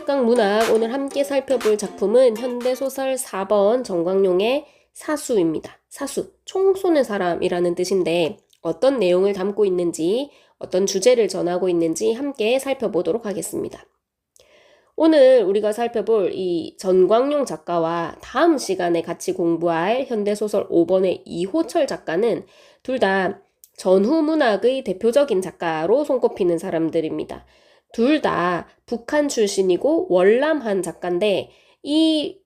시각 문학 오늘 함께 살펴볼 작품은 현대소설 4번 정광용의 사수입니다. 사수, 총 쏘는 사람이라는 뜻인데 어떤 내용을 담고 있는지, 어떤 주제를 전하고 있는지 함께 살펴보도록 하겠습니다. 오늘 우리가 살펴볼 이 전광용 작가와 다음 시간에 같이 공부할 현대소설 5번의 이호철 작가는 둘 다 전후문학의 대표적인 작가로 손꼽히는 사람들입니다. 둘 다 북한 출신이고 월남한 작가인데 이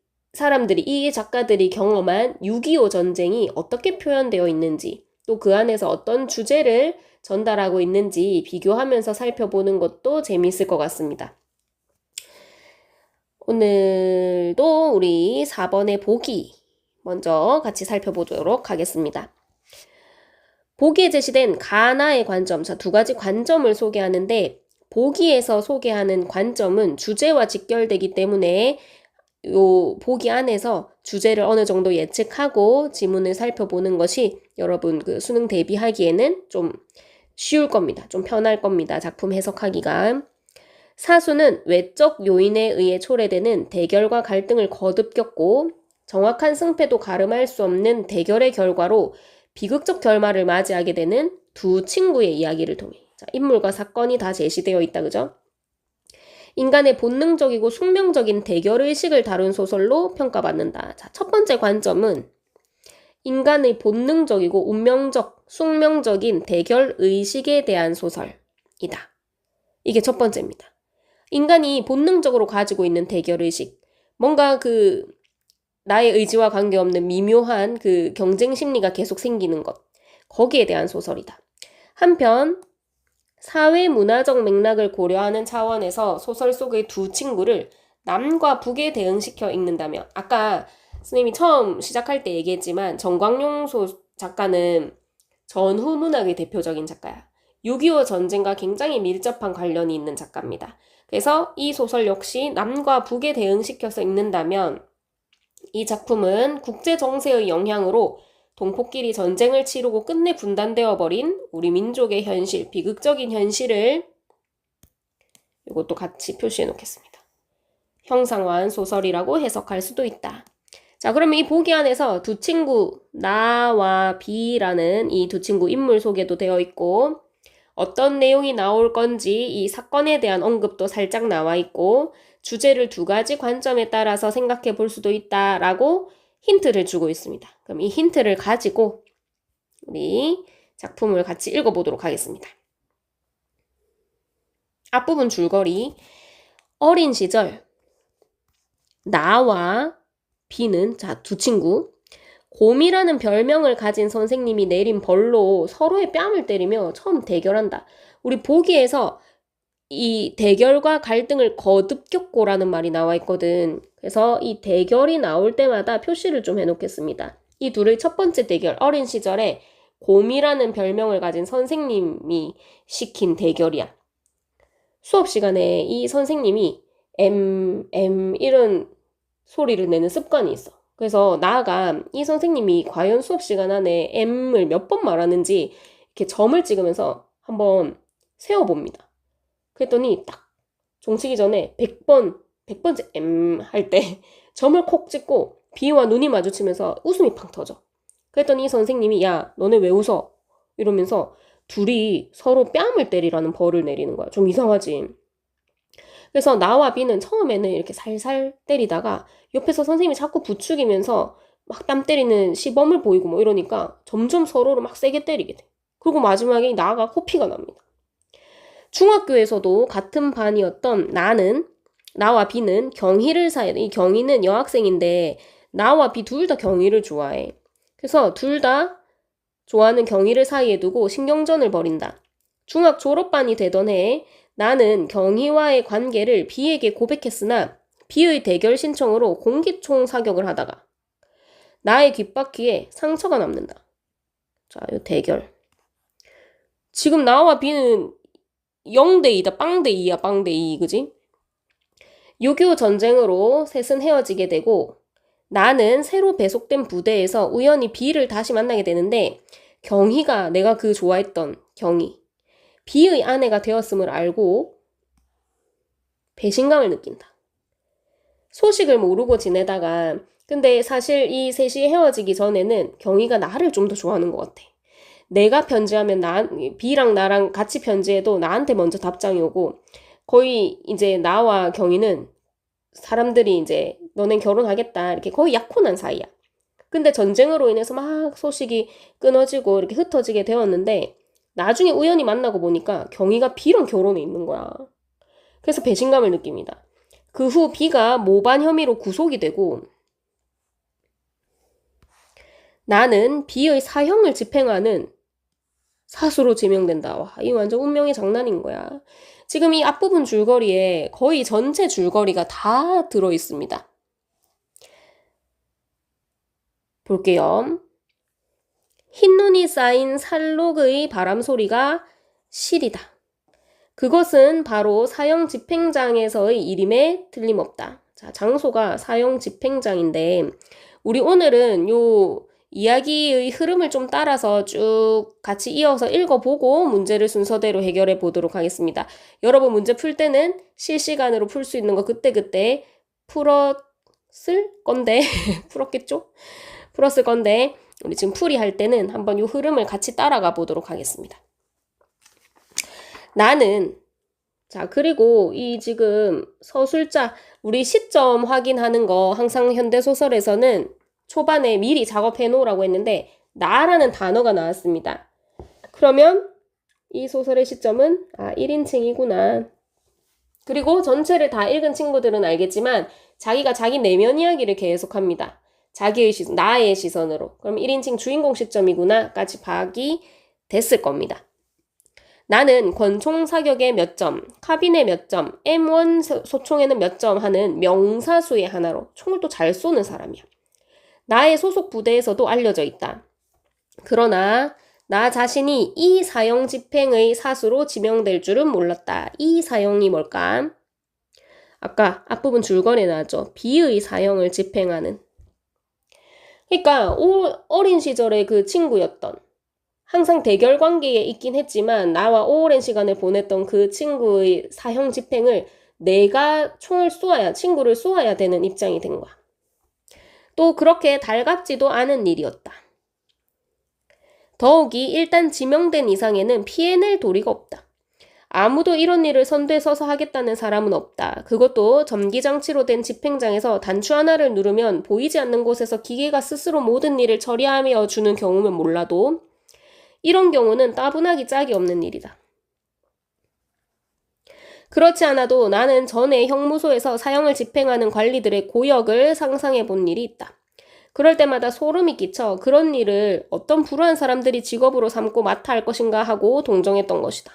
작가들이 경험한 6.25 전쟁이 어떻게 표현되어 있는지 또 그 안에서 어떤 주제를 전달하고 있는지 비교하면서 살펴보는 것도 재미있을 것 같습니다. 오늘도 우리 4번의 보기 먼저 같이 살펴보도록 하겠습니다. 보기에 제시된 가나의 관점, 자, 두 가지 관점을 소개하는데 보기에서 소개하는 관점은 주제와 직결되기 때문에 요 보기 안에서 주제를 어느 정도 예측하고 지문을 살펴보는 것이 여러분 그 수능 대비하기에는 좀 쉬울 겁니다. 좀 편할 겁니다. 작품 해석하기가. 사수는 외적 요인에 의해 초래되는 대결과 갈등을 거듭 겪고 정확한 승패도 가름할 수 없는 대결의 결과로 비극적 결말을 맞이하게 되는 두 친구의 이야기를 통해, 자, 인물과 사건이 다 제시되어 있다, 그죠? 인간의 본능적이고 숙명적인 대결의식을 다룬 소설로 평가받는다. 자, 첫 번째 관점은 인간의 본능적이고 운명적, 숙명적인 대결의식에 대한 소설이다. 이게 첫 번째입니다. 인간이 본능적으로 가지고 있는 대결의식, 뭔가 나의 의지와 관계없는 미묘한 경쟁 심리가 계속 생기는 것, 거기에 대한 소설이다. 한편 사회 문화적 맥락을 고려하는 차원에서 소설 속의 두 친구를 남과 북에 대응시켜 읽는다면, 아까 선생님이 처음 시작할 때 얘기했지만 정광용 작가는 전후 문학의 대표적인 작가야. 6.25 전쟁과 굉장히 밀접한 관련이 있는 작가입니다. 그래서 이 소설 역시 남과 북에 대응시켜서 읽는다면 이 작품은 국제 정세의 영향으로 동포끼리 전쟁을 치르고 끝내 분단되어 버린 우리 민족의 현실, 비극적인 현실을 이것도 같이 표시해 놓겠습니다. 형상화한 소설이라고 해석할 수도 있다. 자, 그러면 이 보기 안에서 두 친구, 나와 비라는 이 두 친구 인물 소개도 되어 있고 어떤 내용이 나올 건지 이 사건에 대한 언급도 살짝 나와 있고 주제를 두 가지 관점에 따라서 생각해 볼 수도 있다라고 힌트를 주고 있습니다. 그럼 이 힌트를 가지고 우리 작품을 같이 읽어보도록 하겠습니다. 앞부분 줄거리. 어린 시절 나와 비는, 자, 두 친구, 곰이라는 별명을 가진 선생님이 내린 벌로 서로의 뺨을 때리며 처음 대결한다. 우리 보기에서 이 대결과 갈등을 거듭 겪고라는 말이 나와 있거든. 그래서 이 대결이 나올 때마다 표시를 좀 해놓겠습니다. 이 둘의 첫 번째 대결, 어린 시절에 곰이라는 별명을 가진 선생님이 시킨 대결이야. 수업 시간에 이 선생님이 이런 소리를 내는 습관이 있어. 그래서 나아가 이 선생님이 과연 수업 시간 안에 M을 몇 번 말하는지 이렇게 점을 찍으면서 한번 세어봅니다. 그랬더니 딱 종치기 전에 100번째 M 할 때 점을 콕 찍고 B와 눈이 마주치면서 웃음이 팡 터져. 그랬더니 이 선생님이 야, 너네 왜 웃어? 이러면서 둘이 서로 뺨을 때리라는 벌을 내리는 거야. 좀 이상하지? 그래서 나와 B는 처음에는 이렇게 살살 때리다가 옆에서 선생님이 자꾸 부추기면서 막 땀 때리는 시범을 보이고 뭐 이러니까 점점 서로를 막 세게 때리게 돼. 그리고 마지막에 나가 코피가 납니다. 중학교에서도 같은 반이었던 나와 B는 경희를 사이에, 이 경희는 여학생인데 나와 B 둘 다 경희를 좋아해. 그래서 둘 다 좋아하는 경희를 사이에 두고 신경전을 벌인다. 중학 졸업반이 되던 해에 나는 경희와의 관계를 B에게 고백했으나 B의 대결 신청으로 공기총 사격을 하다가 나의 귓바퀴에 상처가 남는다. 자, 이 대결. 지금 나와 B는 0대2다. 빵 대2야, 빵 대2, 그지? 6.25 전쟁으로 셋은 헤어지게 되고 나는 새로 배속된 부대에서 우연히 B를 다시 만나게 되는데 경희가 내가 좋아했던 경희, B의 아내가 되었음을 알고 배신감을 느낀다. 소식을 모르고 지내다가 근데 사실 이 셋이 헤어지기 전에는 경희가 나를 좀 더 좋아하는 것 같아. 내가 편지하면 B랑 나랑 같이 편지해도 나한테 먼저 답장이 오고 거의 이제 나와 경희는 사람들이 이제 너넨 결혼하겠다 이렇게 거의 약혼한 사이야. 근데 전쟁으로 인해서 막 소식이 끊어지고 이렇게 흩어지게 되었는데 나중에 우연히 만나고 보니까 경희가 B랑 결혼해 있는 거야. 그래서 배신감을 느낍니다. 그 후 B가 모반 혐의로 구속이 되고 나는 B의 사형을 집행하는 사수로 지명된다. 와, 이 완전 운명의 장난인 거야. 지금 이 앞부분 줄거리에 거의 전체 줄거리가 다 들어있습니다. 볼게요. 흰눈이 쌓인 산록의 바람소리가 시리다. 그것은 바로 사형 집행장에서의 일임에 틀림없다. 자, 장소가 사형 집행장인데 우리 오늘은 요 이야기의 흐름을 좀 따라서 쭉 같이 이어서 읽어보고 문제를 순서대로 해결해 보도록 하겠습니다. 여러분 문제 풀 때는 실시간으로 풀 수 있는 거 그때그때 풀었을 건데 풀었겠죠? 풀었을 건데 우리 지금 풀이할 때는 한번 이 흐름을 같이 따라가 보도록 하겠습니다. 나는 자 그리고 이 지금 서술자 우리 시점 확인하는 거 항상 현대소설에서는 초반에 미리 작업해 놓으라고 했는데 나라는 단어가 나왔습니다. 그러면 이 소설의 시점은 1인칭이구나. 그리고 전체를 다 읽은 친구들은 알겠지만 자기가 자기 내면 이야기를 계속합니다. 자기의 시선, 나의 시선으로. 그럼 1인칭 주인공 시점이구나 까지 파악이 됐을 겁니다. 나는 권총 사격에 몇 점, 카빈에 몇 점, M1 소총에는 몇 점 하는 명사수의 하나로 총을 또 잘 쏘는 사람이야. 나의 소속 부대에서도 알려져 있다. 그러나 나 자신이 이 사형 집행의 사수로 지명될 줄은 몰랐다. 이 사형이 뭘까? 아까 앞부분 줄거리에 나왔죠. B의 사형을 집행하는. 그러니까 어린 시절의 그 친구였던 항상 대결 관계에 있긴 했지만 나와 오랜 시간을 보냈던 그 친구의 사형 집행을 내가 총을 쏘아야 친구를 쏘아야 되는 입장이 된 거야. 또 그렇게 달갑지도 않은 일이었다. 더욱이 일단 지명된 이상에는 피해낼 도리가 없다. 아무도 이런 일을 선두에 서서 하겠다는 사람은 없다. 그것도 전기장치로 된 집행장에서 단추 하나를 누르면 보이지 않는 곳에서 기계가 스스로 모든 일을 처리하며 주는 경우면 몰라도 이런 경우는 따분하기 짝이 없는 일이다. 그렇지 않아도 나는 전에 형무소에서 사형을 집행하는 관리들의 고역을 상상해 본 일이 있다. 그럴 때마다 소름이 끼쳐 그런 일을 어떤 불우한 사람들이 직업으로 삼고 맡아 할 것인가 하고 동정했던 것이다.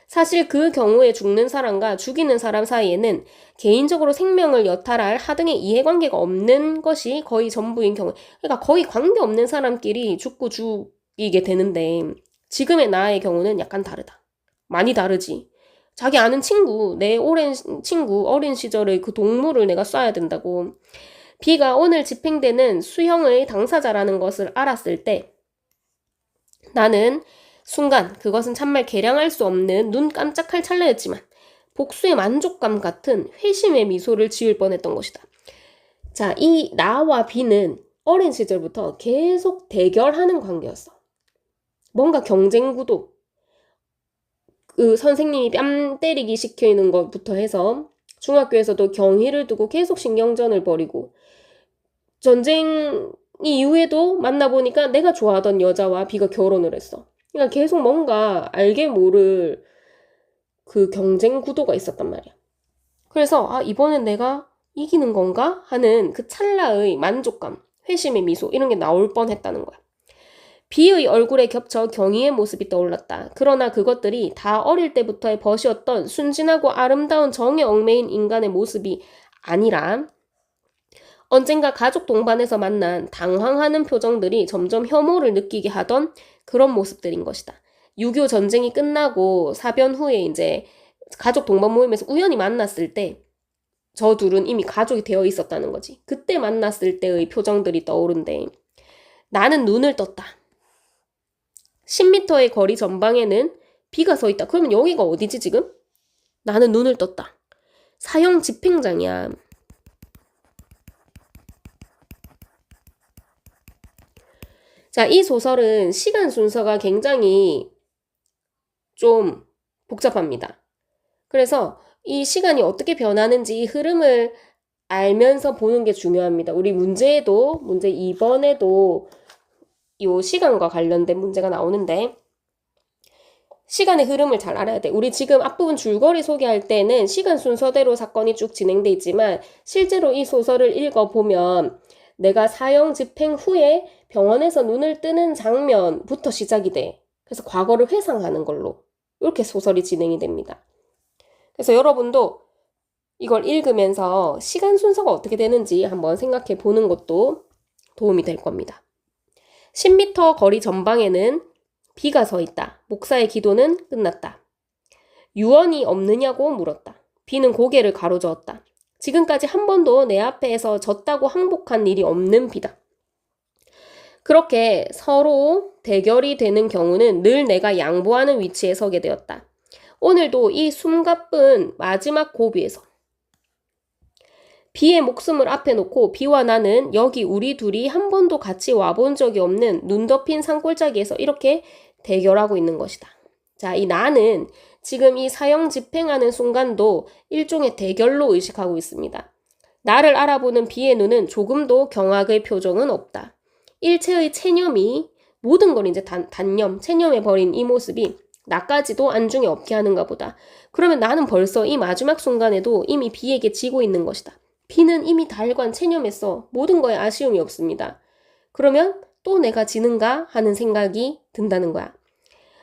사실 그 경우에 죽는 사람과 죽이는 사람 사이에는 개인적으로 생명을 여탈할 하등의 이해관계가 없는 것이 거의 전부인 경우. 그러니까 거의 관계없는 사람끼리 죽고 죽이게 되는데 지금의 나의 경우는 약간 다르다. 많이 다르지. 자기 아는 친구, 내 오랜 친구, 어린 시절의 그 동물을 내가 쏴야 된다고. B가 오늘 집행되는 수형의 당사자라는 것을 알았을 때 나는 순간 그것은 참말 계량할 수 없는 눈 깜짝할 찰나였지만 복수의 만족감 같은 회심의 미소를 지을 뻔했던 것이다. 자, 이 나와 B는 어린 시절부터 계속 대결하는 관계였어. 뭔가 경쟁 구도, 그 선생님이 뺨 때리기 시키는 것부터 해서 중학교에서도 경희를 두고 계속 신경전을 벌이고 전쟁 이후에도 만나보니까 내가 좋아하던 여자와 B가 결혼을 했어. 그러니까 계속 뭔가 알게 모를 그 경쟁 구도가 있었단 말이야. 그래서 이번엔 내가 이기는 건가? 하는 그 찰나의 만족감, 회심의 미소 이런 게 나올 뻔했다는 거야. B의 얼굴에 겹쳐 경희의 모습이 떠올랐다. 그러나 그것들이 다 어릴 때부터의 벗이었던 순진하고 아름다운 정에 얽매인 인간의 모습이 아니라 언젠가 가족 동반에서 만난 당황하는 표정들이 점점 혐오를 느끼게 하던 그런 모습들인 것이다. 6.25 전쟁이 끝나고 사변 후에 이제 가족 동반 모임에서 우연히 만났을 때 저 둘은 이미 가족이 되어 있었다는 거지. 그때 만났을 때의 표정들이 떠오른데 나는 눈을 떴다. 10m의 거리 전방에는 B가 서 있다. 그러면 여기가 어디지 지금? 나는 눈을 떴다. 사형 집행장이야. 자, 이 소설은 시간 순서가 굉장히 좀 복잡합니다. 그래서 이 시간이 어떻게 변하는지 이 흐름을 알면서 보는 게 중요합니다. 우리 문제 2번에도 이 시간과 관련된 문제가 나오는데 시간의 흐름을 잘 알아야 돼. 우리 지금 앞부분 줄거리 소개할 때는 시간 순서대로 사건이 쭉 진행돼 있지만 실제로 이 소설을 읽어보면 내가 사형 집행 후에 병원에서 눈을 뜨는 장면부터 시작이 돼. 그래서 과거를 회상하는 걸로 이렇게 소설이 진행이 됩니다. 그래서 여러분도 이걸 읽으면서 시간 순서가 어떻게 되는지 한번 생각해 보는 것도 도움이 될 겁니다. 10m 거리 전방에는 비가 서 있다. 목사의 기도는 끝났다. 유언이 없느냐고 물었다. 비는 고개를 가로저었다. 지금까지 한 번도 내 앞에서 졌다고 항복한 일이 없는 비다. 그렇게 서로 대결이 되는 경우는 늘 내가 양보하는 위치에 서게 되었다. 오늘도 이 숨가쁜 마지막 고비에서 비의 목숨을 앞에 놓고 비와 나는 여기 우리 둘이 한 번도 같이 와본 적이 없는 눈 덮인 산골짜기에서 이렇게 대결하고 있는 것이다. 자, 이 나는 지금 이 사형 집행하는 순간도 일종의 대결로 의식하고 있습니다. 나를 알아보는 비의 눈은 조금도 경악의 표정은 없다. 일체의 체념이 모든 걸 이제 체념해버린 이 모습이 나까지도 안중에 없게 하는가 보다. 그러면 나는 벌써 이 마지막 순간에도 이미 비에게 지고 있는 것이다. 비는 이미 달관 체념했어. 모든 거에 아쉬움이 없습니다. 그러면 또 내가 지는가 하는 생각이 든다는 거야.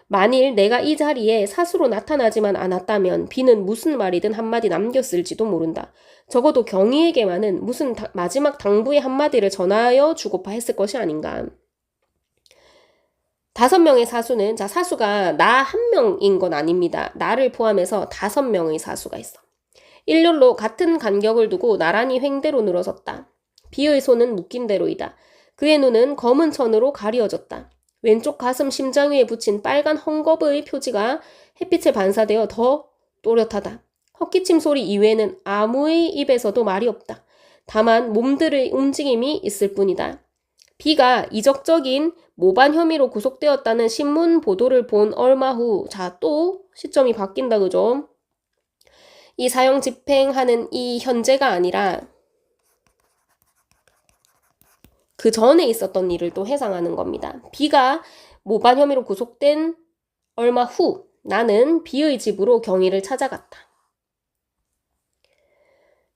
만일 내가 이 자리에 사수로 나타나지만 않았다면 비는 무슨 말이든 한마디 남겼을지도 모른다. 적어도 경희에게만은 무슨 마지막 당부의 한마디를 전하여 주고파 했을 것이 아닌가. 5명의 사수는, 자, 사수가 나 한 명인 건 아닙니다. 나를 포함해서 5명의 사수가 있어. 일렬로 같은 간격을 두고 나란히 횡대로 늘어섰다. 비의 손은 묶인 대로이다. 그의 눈은 검은 천으로 가리어졌다. 왼쪽 가슴 심장 위에 붙인 빨간 헝겊의 표지가 햇빛에 반사되어 더 또렷하다. 헛기침 소리 이외에는 아무의 입에서도 말이 없다. 다만 몸들의 움직임이 있을 뿐이다. 비가 이적적인 모반 혐의로 구속되었다는 신문 보도를 본 얼마 후, 자, 또 시점이 바뀐다, 그죠? 이 사형 집행하는 이 현재가 아니라 그 전에 있었던 일을 또 회상하는 겁니다. 비가 모반 혐의로 구속된 얼마 후 나는 비의 집으로 경희를 찾아갔다.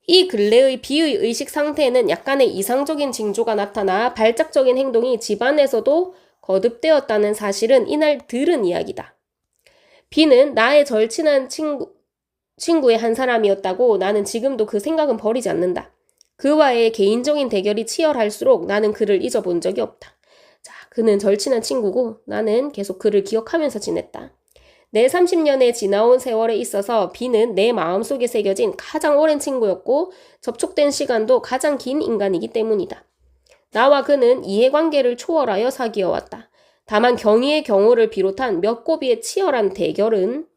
이 근래의 비의 의식 상태에는 약간의 이상적인 징조가 나타나 발작적인 행동이 집안에서도 거듭되었다는 사실은 이날 들은 이야기다. 비는 나의 절친한 친구의 한 사람이었다고 나는 지금도 그 생각은 버리지 않는다. 그와의 개인적인 대결이 치열할수록 나는 그를 잊어본 적이 없다. 자, 그는 절친한 친구고 나는 계속 그를 기억하면서 지냈다. 내 30년의 지나온 세월에 있어서 비는 내 마음속에 새겨진 가장 오랜 친구였고 접촉된 시간도 가장 긴 인간이기 때문이다. 나와 그는 이해관계를 초월하여 사귀어왔다. 다만 경희의 경우를 비롯한 몇 고비의 치열한 대결은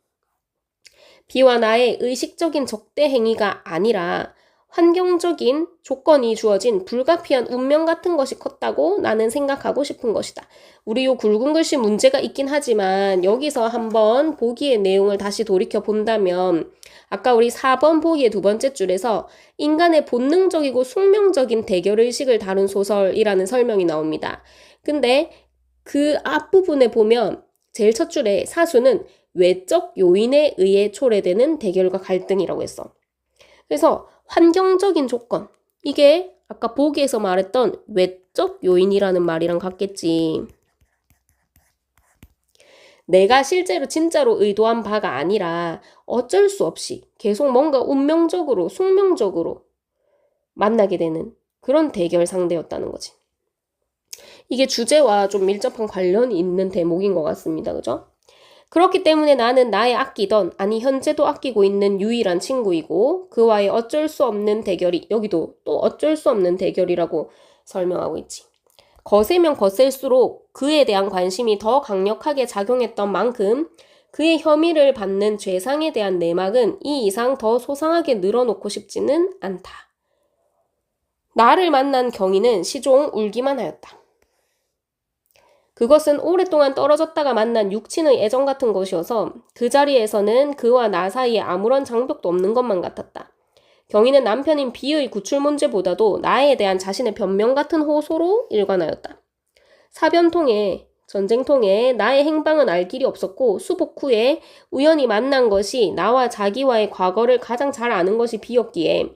비와 나의 의식적인 적대 행위가 아니라 환경적인 조건이 주어진 불가피한 운명 같은 것이 컸다고 나는 생각하고 싶은 것이다. 우리 요 굵은 글씨 문제가 있긴 하지만 여기서 한번 보기의 내용을 다시 돌이켜 본다면 아까 우리 4번 보기의 2번째 줄에서 인간의 본능적이고 숙명적인 대결의식을 다룬 소설이라는 설명이 나옵니다. 근데 그 앞부분에 보면 제일 첫 줄에 사수는 외적 요인에 의해 초래되는 대결과 갈등이라고 했어. 그래서 환경적인 조건, 이게 아까 보기에서 말했던 외적 요인이라는 말이랑 같겠지. 내가 실제로 진짜로 의도한 바가 아니라 어쩔 수 없이 계속 뭔가 운명적으로, 숙명적으로 만나게 되는 그런 대결 상대였다는 거지. 이게 주제와 좀 밀접한 관련이 있는 대목인 것 같습니다. 그죠? 그렇기 때문에 나는 나의 아끼던, 아니 현재도 아끼고 있는 유일한 친구이고 그와의 어쩔 수 없는 대결이, 여기도 또 어쩔 수 없는 대결이라고 설명하고 있지. 거세면 거셀수록 그에 대한 관심이 더 강력하게 작용했던 만큼 그의 혐의를 받는 죄상에 대한 내막은 이 이상 더 소상하게 늘어놓고 싶지는 않다. 나를 만난 경희는 시종 울기만 하였다. 그것은 오랫동안 떨어졌다가 만난 육친의 애정 같은 것이어서 그 자리에서는 그와 나 사이에 아무런 장벽도 없는 것만 같았다. 경희는 남편인 B의 구출 문제보다도 나에 대한 자신의 변명 같은 호소로 일관하였다. 사변통에 전쟁통에 나의 행방은 알 길이 없었고 수복 후에 우연히 만난 것이 나와 자기와의 과거를 가장 잘 아는 것이 B였기에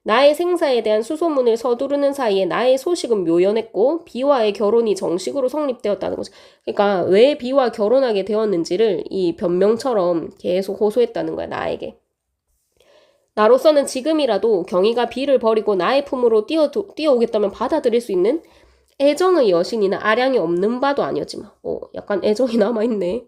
나의 생사에 대한 수소문을 서두르는 사이에 나의 소식은 묘연했고 B와의 결혼이 정식으로 성립되었다는 거지. 그러니까 왜 B와 결혼하게 되었는지를 이 변명처럼 계속 호소했다는 거야, 나에게. 나로서는 지금이라도 경희가 B를 버리고 나의 품으로 뛰어오겠다면 받아들일 수 있는 애정의 여신이나 아량이 없는 바도 아니었지만 약간 애정이 남아있네.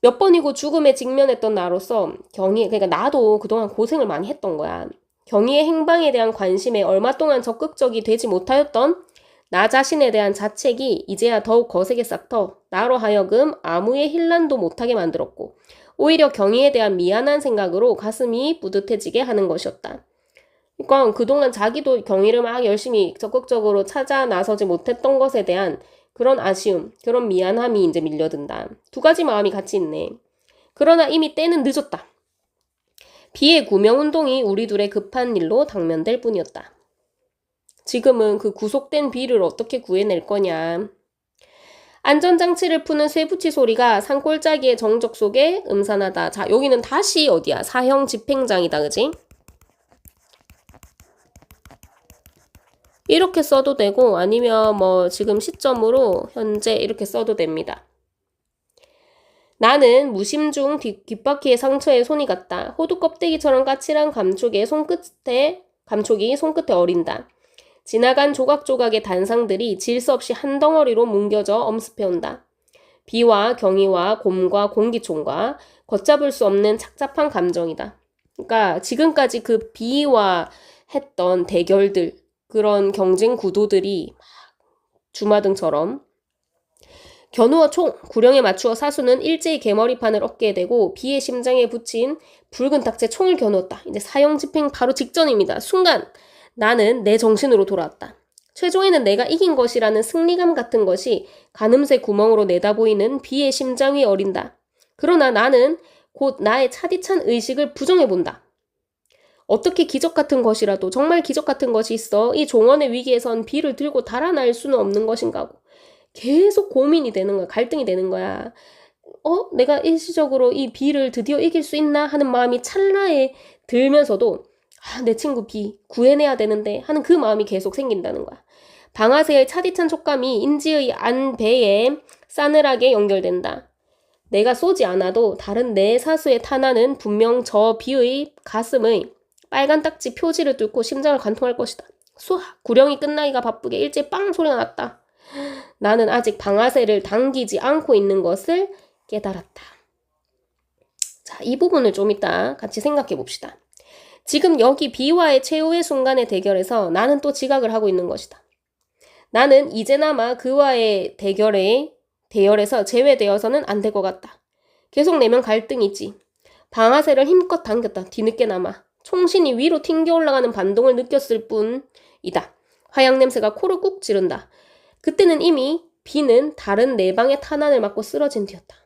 몇 번이고 죽음에 직면했던 나로서 그러니까 나도 그동안 고생을 많이 했던 거야. 경희의 행방에 대한 관심에 얼마 동안 적극적이 되지 못하였던 나 자신에 대한 자책이 이제야 더욱 거세게 싹터 나로 하여금 아무의 힐난도 못하게 만들었고 오히려 경희에 대한 미안한 생각으로 가슴이 뿌듯해지게 하는 것이었다. 그러니까 그동안 자기도 경희를 막 열심히 적극적으로 찾아 나서지 못했던 것에 대한 그런 아쉬움, 그런 미안함이 이제 밀려든다. 두 가지 마음이 같이 있네. 그러나 이미 때는 늦었다. B의 구명운동이 우리 둘의 급한 일로 당면될 뿐이었다. 지금은 그 구속된 B를 어떻게 구해낼 거냐. 안전장치를 푸는 쇠붙이 소리가 산골짜기의 정적 속에 음산하다. 자, 여기는 다시 어디야? 사형 집행장이다, 그지? 이렇게 써도 되고 아니면 뭐 지금 시점으로 현재 이렇게 써도 됩니다. 나는 무심 중 뒷바퀴의 상처에 손이 갔다. 호두 껍데기처럼 까칠한 감촉이 손끝에 어린다. 지나간 조각조각의 단상들이 질 수 없이 한 덩어리로 뭉겨져 엄습해온다. 비와 경의와 곰과 공기총과 걷잡을 수 없는 착잡한 감정이다. 그러니까 지금까지 그 비와 했던 대결들, 그런 경쟁 구도들이 주마등처럼 겨누어 총, 구령에 맞추어 사수는 일제히 개머리판을 얻게 되고 비의 심장에 붙인 붉은 닭째 총을 겨누었다. 이제 사형 집행 바로 직전입니다. 순간 나는 내 정신으로 돌아왔다. 최종에는 내가 이긴 것이라는 승리감 같은 것이 가늠새 구멍으로 내다보이는 비의 심장 위에 어린다. 그러나 나는 곧 나의 차디찬 의식을 부정해본다. 어떻게 기적 같은 것이라도 정말 기적 같은 것이 있어 이 종언의 위기에선 비를 들고 달아날 수는 없는 것인가 하고 계속 고민이 되는 거야. 갈등이 되는 거야. 내가 일시적으로 이 비를 드디어 이길 수 있나 하는 마음이 찰나에 들면서도 내 친구 비 구해내야 되는데 하는 그 마음이 계속 생긴다는 거야. 방아쇠의 차디찬 촉감이 인지의 안배에 싸늘하게 연결된다. 내가 쏘지 않아도 다른 내 사수의 탄환은 분명 저 비의 가슴의 빨간 딱지 표지를 뚫고 심장을 관통할 것이다. 구령이 끝나기가 바쁘게 일제히 빵 소리가 났다. 나는 아직 방아쇠를 당기지 않고 있는 것을 깨달았다. 자, 이 부분을 좀 이따 같이 생각해 봅시다. 지금 여기 B와의 최후의 순간의 대결에서 나는 또 지각을 하고 있는 것이다. 나는 이제나마 그와의 대열에서 제외되어서는 안 될 것 같다. 계속 내면 갈등이지. 방아쇠를 힘껏 당겼다. 뒤늦게나마. 총신이 위로 튕겨 올라가는 반동을 느꼈을 뿐이다. 화약 냄새가 코를 꾹 찌른다. 그때는 이미 B는 다른 네 방의 탄환을 맞고 쓰러진 뒤였다.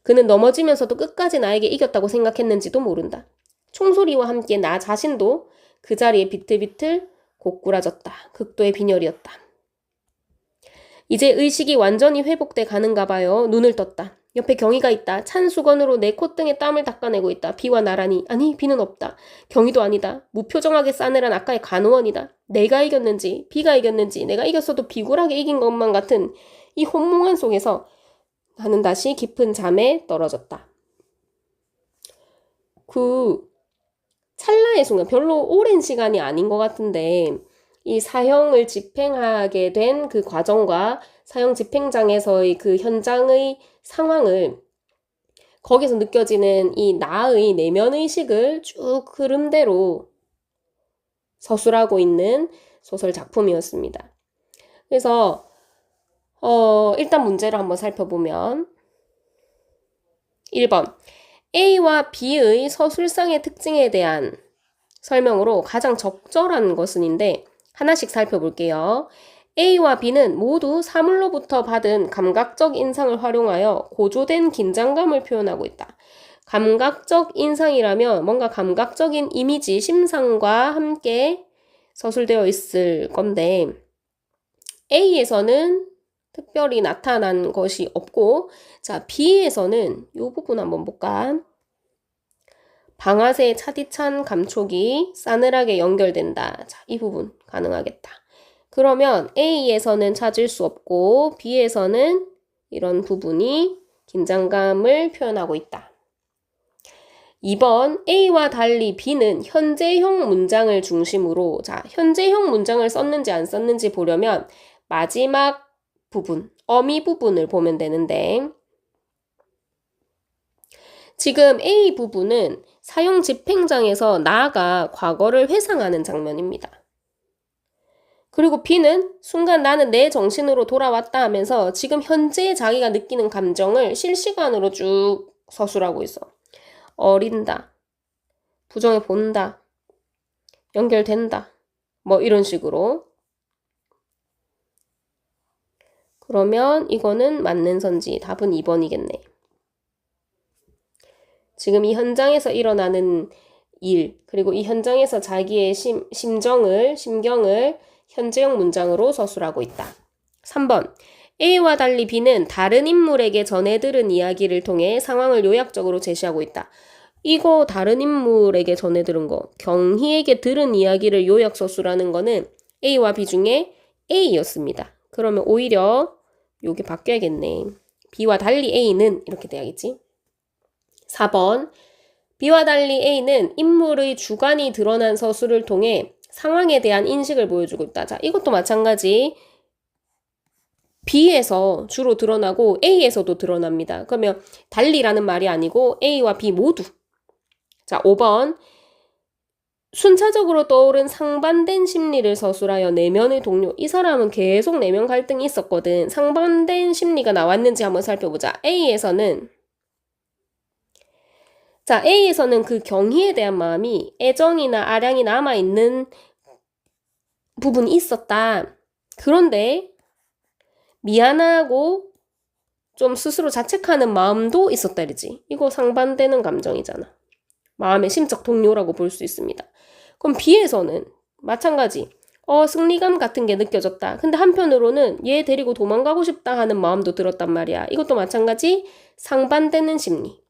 그는 넘어지면서도 끝까지 나에게 이겼다고 생각했는지도 모른다. 총소리와 함께 나 자신도 그 자리에 비틀비틀 고꾸라졌다. 극도의 빈혈이었다. 이제 의식이 완전히 회복돼 가는가 봐요. 눈을 떴다. 옆에 경희가 있다. 찬 수건으로 내 콧등에 땀을 닦아내고 있다. 비와 나란히. 아니, 비는 없다. 경희도 아니다. 무표정하게 싸늘한 아까의 간호원이다. 내가 이겼는지 비가 이겼는지 내가 이겼어도 비굴하게 이긴 것만 같은 이 혼몽한 속에서 나는 다시 깊은 잠에 떨어졌다. 그 찰나의 순간, 별로 오랜 시간이 아닌 것 같은데 이 사형을 집행하게 된 그 과정과 사형 집행장에서의 그 현장의 상황을 거기서 느껴지는 이 나의 내면의식을 쭉 흐름대로 서술하고 있는 소설 작품이었습니다. 그래서 일단 문제를 한번 살펴보면 1번 A와 B의 서술상의 특징에 대한 설명으로 가장 적절한 것은인데 하나씩 살펴볼게요. A와 B는 모두 사물로부터 받은 감각적 인상을 활용하여 고조된 긴장감을 표현하고 있다. 감각적 인상이라면 뭔가 감각적인 이미지, 심상과 함께 서술되어 있을 건데 A에서는 특별히 나타난 것이 없고 자, B에서는 이 부분 한번 볼까? 방아쇠의 차디찬 감촉이 싸늘하게 연결된다. 자, 이 부분 가능하겠다. 그러면 A에서는 찾을 수 없고 B에서는 이런 부분이 긴장감을 표현하고 있다. 2번 A와 달리 B는 현재형 문장을 중심으로 자, 현재형 문장을 썼는지 안 썼는지 보려면 마지막 부분, 어미 부분을 보면 되는데 지금 A 부분은 사용 집행장에서 나가 과거를 회상하는 장면입니다. 그리고 B는 순간 나는 내 정신으로 돌아왔다 하면서 지금 현재 자기가 느끼는 감정을 실시간으로 쭉 서술하고 있어. 어린다, 부정해 본다, 연결된다, 뭐 이런 식으로. 그러면 이거는 맞는 선지, 답은 2번이겠네. 지금 이현장에서 일어나는 일, 그리고 이 현장에서 자기의 심경을 현재형 문장으로 서술하고 있다. 3번. A와 달리 B는 다른 인물에게 전해 들은 이야기를 통해 상황을 요약적으로 제시하고 있다. 이거 다른 인물에게 전해 들은 거, 경희에게 들은 이야기를 요약 서술하는 거는 A와 B 중에 A였습니다. 그러면 오히려 여기 바뀌어야겠네. B와 달리 A는 이렇게 돼야겠지. 4번. B와 달리 A는 인물의 주관이 드러난 서술을 통해 상황에 대한 인식을 보여주고 있다. 자, 이것도 마찬가지. B에서 주로 드러나고 A에서도 드러납니다. 그러면 달리라는 말이 아니고 A와 B 모두. 자, 5번. 순차적으로 떠오른 상반된 심리를 서술하여 내면의 동료. 이 사람은 계속 내면 갈등이 있었거든. 상반된 심리가 나왔는지 한번 살펴보자. A에서는 그 경희에 대한 마음이 애정이나 아량이 남아있는 부분이 있었다. 그런데 미안하고 좀 스스로 자책하는 마음도 있었다 이러지. 이거 상반되는 감정이잖아. 마음의 심적 동요라고 볼 수 있습니다. 그럼 B에서는 마찬가지. 승리감 같은 게 느껴졌다. 근데 한편으로는 얘 데리고 도망가고 싶다 하는 마음도 들었단 말이야. 이것도 마찬가지 상반되는 심리.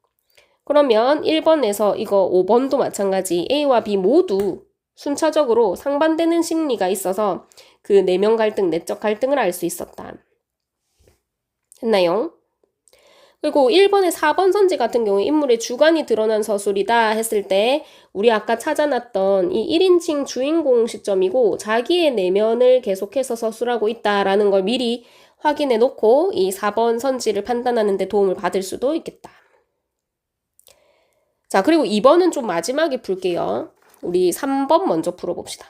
그러면 1번에서 이거 5번도 마찬가지. A와 B 모두 순차적으로 상반되는 심리가 있어서 그 내면 갈등, 내적 갈등을 알 수 있었다. 됐나요? 그리고 1번의 4번 선지 같은 경우에 인물의 주관이 드러난 서술이다 했을 때 우리 아까 찾아놨던 이 1인칭 주인공 시점이고 자기의 내면을 계속해서 서술하고 있다라는 걸 미리 확인해 놓고 이 4번 선지를 판단하는 데 도움을 받을 수도 있겠다. 자, 그리고 2번은 좀 마지막에 풀게요. 우리 3번 먼저 풀어봅시다.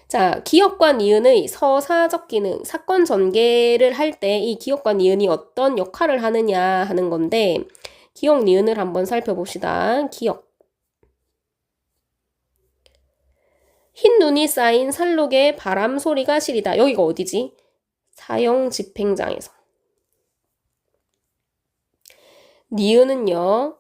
자, 기억과 니은의 서사적 기능, 사건 전개를 할 때 이 기억과 니은이 어떤 역할을 하느냐 하는 건데 기억 니은을 한번 살펴봅시다. 기억. 흰 눈이 쌓인 산록에 바람 소리가 시리다. 여기가 어디지? 사형 집행장에서. 니은은요.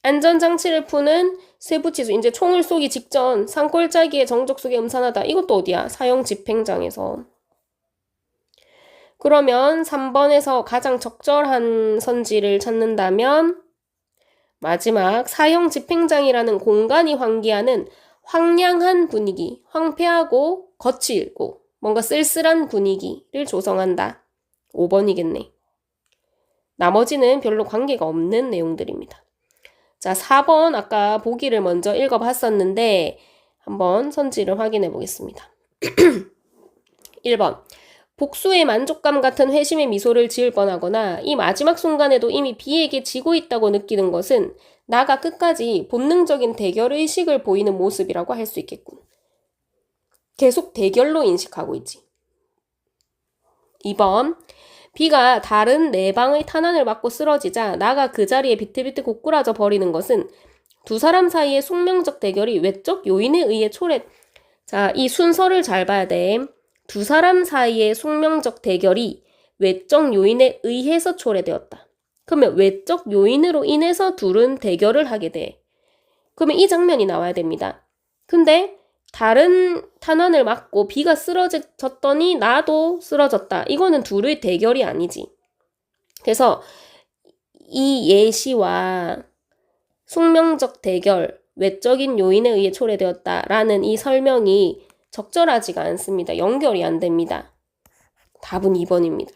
안전장치를 푸는 세부치수, 이제 총을 쏘기 직전 산골짜기의 정적 속에 음산하다. 이것도 어디야? 사형 집행장에서. 그러면 3번에서 가장 적절한 선지를 찾는다면 마지막 사형 집행장이라는 공간이 환기하는 황량한 분위기, 황폐하고 거칠고 뭔가 쓸쓸한 분위기를 조성한다. 5번이겠네. 나머지는 별로 관계가 없는 내용들입니다. 자, 4번 아까 보기를 먼저 읽어봤었는데 한번 선지를 확인해 보겠습니다. 1번. 복수의 만족감 같은 회심의 미소를 지을 뻔하거나 이 마지막 순간에도 이미 B에게 지고 있다고 느끼는 것은 나가 끝까지 본능적인 대결의식을 보이는 모습이라고 할 수 있겠군. 계속 대결로 인식하고 있지. 2번. B가 다른 네 방의 탄환을 받고 쓰러지자 나가 그 자리에 비틀비틀 고꾸라져 버리는 것은 두 사람 사이의 숙명적 대결이 외적 요인에 의해 자, 이 순서를 잘 봐야 돼. 두 사람 사이의 숙명적 대결이 외적 요인에 의해서 초래되었다. 그러면 외적 요인으로 인해서 둘은 대결을 하게 돼. 그러면 이 장면이 나와야 됩니다. 근데 다른 탄환을 맞고 B가 쓰러졌더니 나도 쓰러졌다. 이거는 둘의 대결이 아니지. 그래서 이 예시와 숙명적 대결, 외적인 요인에 의해 초래되었다라는 이 설명이 적절하지가 않습니다. 연결이 안 됩니다. 답은 2번입니다.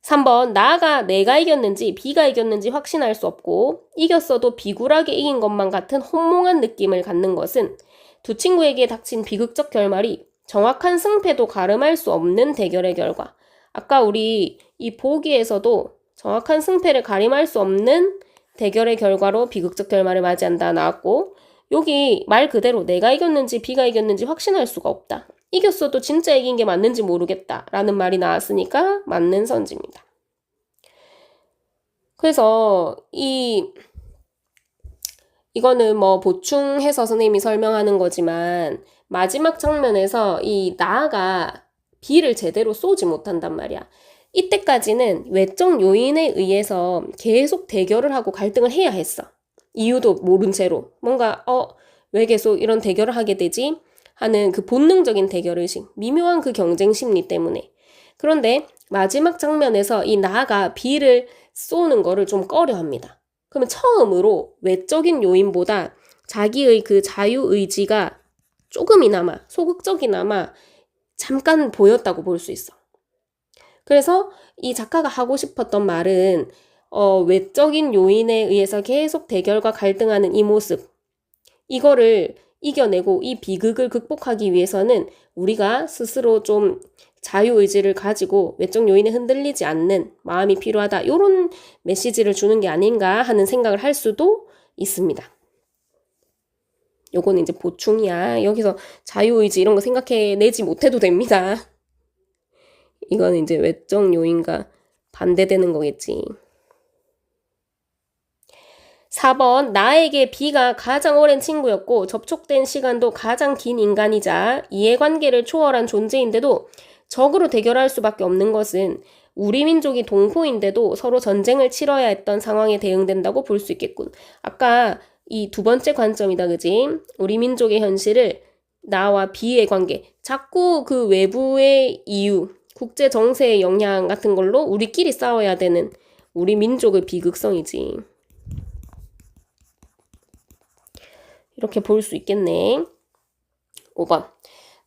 3번, 나가 내가 이겼는지 B가 이겼는지 확신할 수 없고 이겼어도 비굴하게 이긴 것만 같은 혼몽한 느낌을 갖는 것은 두 친구에게 닥친 비극적 결말이 정확한 승패도 가름할 수 없는 대결의 결과. 아까 우리 이 보기에서도 정확한 승패를 가림할 수 없는 대결의 결과로 비극적 결말을 맞이한다 나왔고, 여기 말 그대로 내가 이겼는지 B가 이겼는지 확신할 수가 없다. 이겼어도 진짜 이긴 게 맞는지 모르겠다 라는 말이 나왔으니까 맞는 선지입니다. 그래서 이거는 뭐 보충해서 선생님이 설명하는 거지만 마지막 장면에서 이 나가 B를 제대로 쏘지 못한단 말이야. 이때까지는 외적 요인에 의해서 계속 대결을 하고 갈등을 해야 했어. 이유도 모른 채로 뭔가 왜 계속 이런 대결을 하게 되지? 하는 그 본능적인 대결의식, 미묘한 그 경쟁 심리 때문에. 그런데 마지막 장면에서 이 나가 B를 쏘는 거를 좀 꺼려합니다. 그러면 처음으로 외적인 요인보다 자기의 그 자유의지가 조금이나마, 소극적이나마 잠깐 보였다고 볼 수 있어. 그래서 이 작가가 하고 싶었던 말은 외적인 요인에 의해서 계속 대결과 갈등하는 이 모습, 이거를 이겨내고 이 비극을 극복하기 위해서는 우리가 스스로 좀 자유의지를 가지고 외적 요인에 흔들리지 않는 마음이 필요하다. 이런 메시지를 주는 게 아닌가 하는 생각을 할 수도 있습니다. 요거는 이제 보충이야. 여기서 자유의지 이런 거 생각해내지 못해도 됩니다. 이건 이제 외적 요인과 반대되는 거겠지. 4번, 나에게 B가 가장 오랜 친구였고 접촉된 시간도 가장 긴 인간이자 이해관계를 초월한 존재인데도 적으로 대결할 수밖에 없는 것은 우리 민족이 동포인데도 서로 전쟁을 치러야 했던 상황에 대응된다고 볼 수 있겠군. 아까 이 두 번째 관점이다, 그지? 우리 민족의 현실을 나와 B의 관계, 자꾸 그 외부의 이유, 국제 정세의 영향 같은 걸로 우리끼리 싸워야 되는 우리 민족의 비극성이지. 이렇게 볼 수 있겠네. 5번.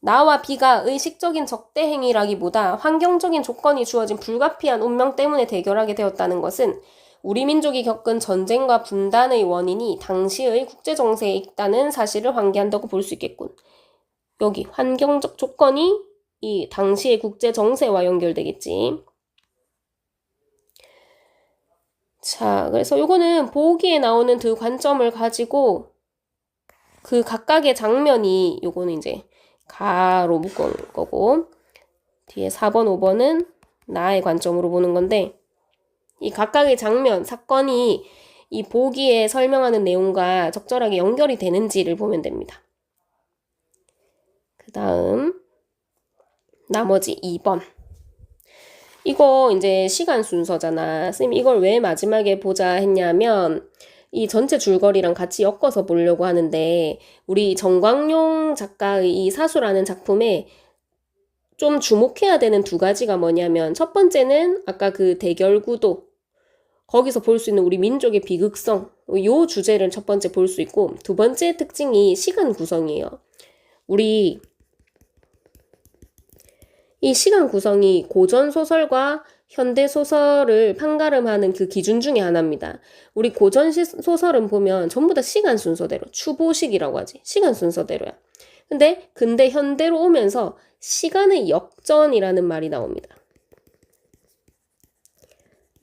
나와 B가 의식적인 적대 행위라기보다 환경적인 조건이 주어진 불가피한 운명 때문에 대결하게 되었다는 것은 우리 민족이 겪은 전쟁과 분단의 원인이 당시의 국제 정세에 있다는 사실을 환기한다고 볼 수 있겠군. 여기 환경적 조건이 이 당시의 국제 정세와 연결되겠지. 자, 그래서 요거는 보기에 나오는 두 관점을 가지고 그 각각의 장면이 요거는 이제 가로 묶은 거고 뒤에 4번, 5번은 나의 관점으로 보는 건데 이 각각의 장면, 사건이 이 보기에 설명하는 내용과 적절하게 연결이 되는지를 보면 됩니다. 그 다음 나머지 2번. 이거 이제 시간 순서잖아. 선생님 이걸 왜 마지막에 보자 했냐면 이 전체 줄거리랑 같이 엮어서 보려고 하는데 우리 정광용 작가의 이 사수라는 작품에 좀 주목해야 되는 두 가지가 뭐냐면 첫 번째는 아까 그 대결 구도 거기서 볼 수 있는 우리 민족의 비극성 요 주제를 첫 번째 볼 수 있고 두 번째 특징이 시간 구성이에요. 우리 이 시간 구성이 고전 소설과 현대 소설을 판가름하는 그 기준 중에 하나입니다. 우리 고전 소설은 보면 전부 다 시간 순서대로 추보식이라고 하지. 시간 순서대로야. 근데 현대로 오면서 시간의 역전이라는 말이 나옵니다.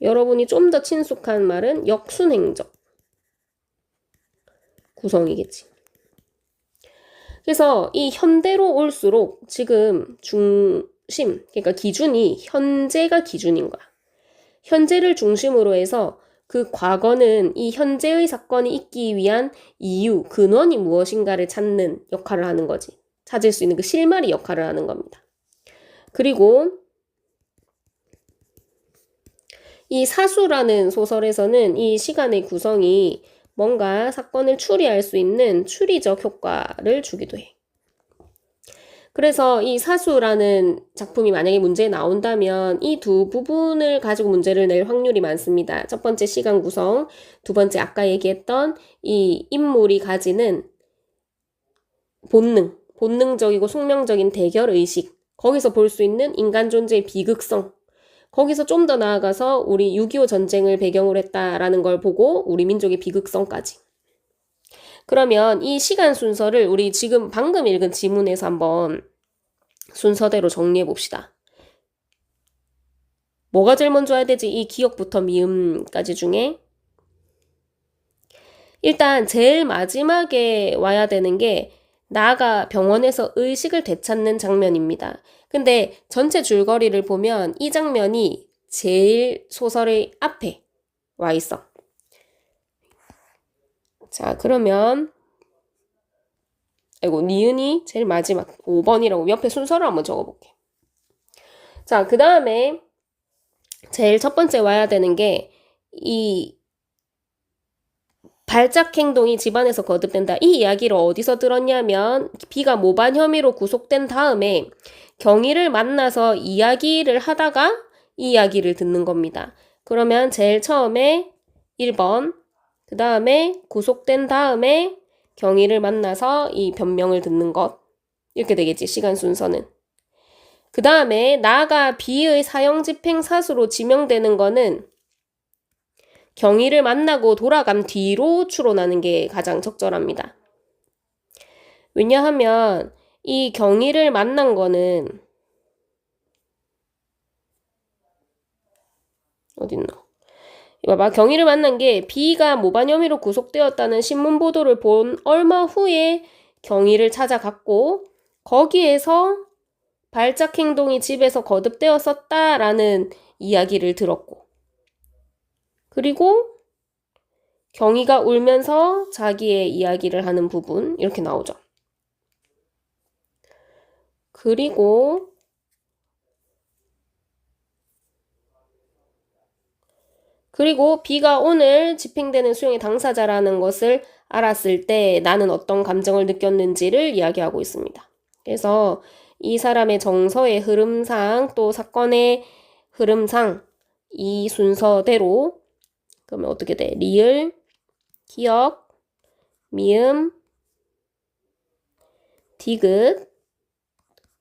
여러분이 좀 더 친숙한 말은 역순행적 구성이겠지. 그래서 이 현대로 올수록 지금 그러니까 기준이 현재가 기준인 거야. 현재를 중심으로 해서 그 과거는 이 현재의 사건이 있기 위한 이유, 근원이 무엇인가를 찾는 역할을 하는 거지. 찾을 수 있는 그 실마리 역할을 하는 겁니다. 그리고 이 사수라는 소설에서는 이 시간의 구성이 뭔가 사건을 추리할 수 있는 추리적 효과를 주기도 해. 그래서 이 사수라는 작품이 만약에 문제에 나온다면 이 두 부분을 가지고 문제를 낼 확률이 많습니다. 첫 번째 시간 구성, 두 번째 아까 얘기했던 이 인물이 가지는 본능적이고 숙명적인 대결의식, 거기서 볼 수 있는 인간 존재의 비극성, 거기서 좀 더 나아가서 우리 6.25 전쟁을 배경으로 했다라는 걸 보고 우리 민족의 비극성까지. 그러면 이 시간 순서를 우리 지금 방금 읽은 지문에서 한번 순서대로 정리해 봅시다. 뭐가 제일 먼저 해야 되지? 이 기억부터 미음까지 중에 일단 제일 마지막에 와야 되는 게 나가 병원에서 의식을 되찾는 장면입니다. 근데 전체 줄거리를 보면 이 장면이 제일 소설의 앞에 와 있어. 자, 그러면 니은이 제일 마지막 5번이라고 옆에 순서를 한번 적어볼게. 자, 그 다음에 제일 첫 번째 와야 되는 게 이 발작 행동이 집안에서 거듭된다. 이 이야기를 어디서 들었냐면 B가 모반 혐의로 구속된 다음에 경위를 만나서 이야기를 하다가 이 이야기를 듣는 겁니다. 그러면 제일 처음에 1번, 그 다음에 구속된 다음에 경위를 만나서 이 변명을 듣는 것. 이렇게 되겠지, 시간 순서는. 그 다음에 나가 B의 사형집행 사수로 지명되는 거는 경위를 만나고 돌아간 뒤로 추론하는 게 가장 적절합니다. 왜냐하면 이 경위를 만난 거는 어딨노? 봐봐, 경위를 만난 게 B가 모반 혐의로 구속되었다는 신문 보도를 본 얼마 후에 경위를 찾아갔고 거기에서 발작 행동이 집에서 거듭되었었다라는 이야기를 들었고 그리고 경위가 울면서 자기의 이야기를 하는 부분 이렇게 나오죠. 그리고 B가 오늘 집행되는 수용의 당사자라는 것을 알았을 때 나는 어떤 감정을 느꼈는지를 이야기하고 있습니다. 그래서 이 사람의 정서의 흐름상 또 사건의 흐름상 이 순서대로 그러면 어떻게 돼? 리을, 기억, 미음, 디귿,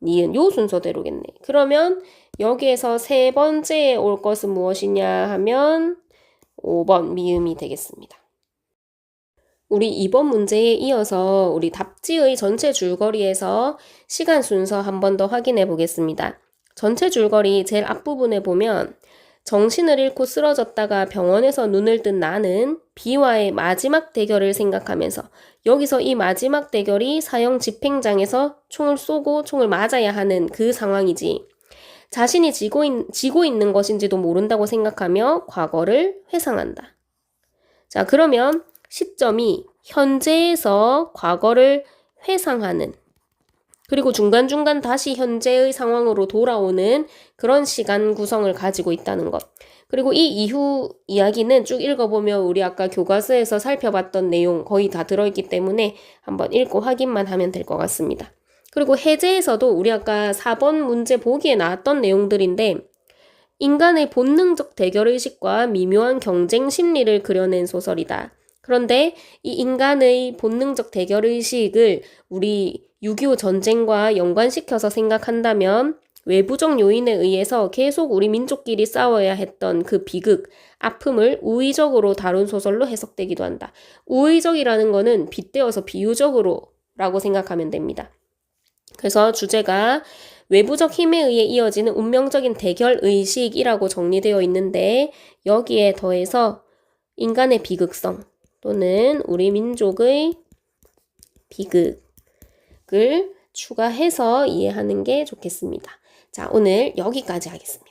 니은 요 순서대로겠네. 그러면 여기에서 세 번째에 올 것은 무엇이냐 하면 5번 미음이 되겠습니다. 우리 이번 문제에 이어서 우리 답지의 전체 줄거리에서 시간 순서 한 번 더 확인해 보겠습니다. 전체 줄거리 제일 앞부분에 보면 정신을 잃고 쓰러졌다가 병원에서 눈을 뜬 나는 B와의 마지막 대결을 생각하면서 여기서 이 마지막 대결이 사형 집행장에서 총을 쏘고 총을 맞아야 하는 그 상황이지 자신이 지고 있는 것인지도 모른다고 생각하며 과거를 회상한다. 자, 그러면 시점이 현재에서 과거를 회상하는 그리고 중간중간 다시 현재의 상황으로 돌아오는 그런 시간 구성을 가지고 있다는 것. 그리고 이 이후 이야기는 쭉 읽어보면 우리 아까 교과서에서 살펴봤던 내용 거의 다 들어있기 때문에 한번 읽고 확인만 하면 될 것 같습니다. 그리고 해제에서도 우리 아까 4번 문제 보기에 나왔던 내용들인데 인간의 본능적 대결의식과 미묘한 경쟁 심리를 그려낸 소설이다. 그런데 이 인간의 본능적 대결의식을 우리 6.25 전쟁과 연관시켜서 생각한다면 외부적 요인에 의해서 계속 우리 민족끼리 싸워야 했던 그 비극, 아픔을 우의적으로 다룬 소설로 해석되기도 한다. 우의적이라는 거는 빗대어서 비유적으로 라고 생각하면 됩니다. 그래서 주제가 외부적 힘에 의해 이어지는 운명적인 대결의식이라고 정리되어 있는데 여기에 더해서 인간의 비극성 또는 우리 민족의 비극을 추가해서 이해하는 게 좋겠습니다. 자, 오늘 여기까지 하겠습니다.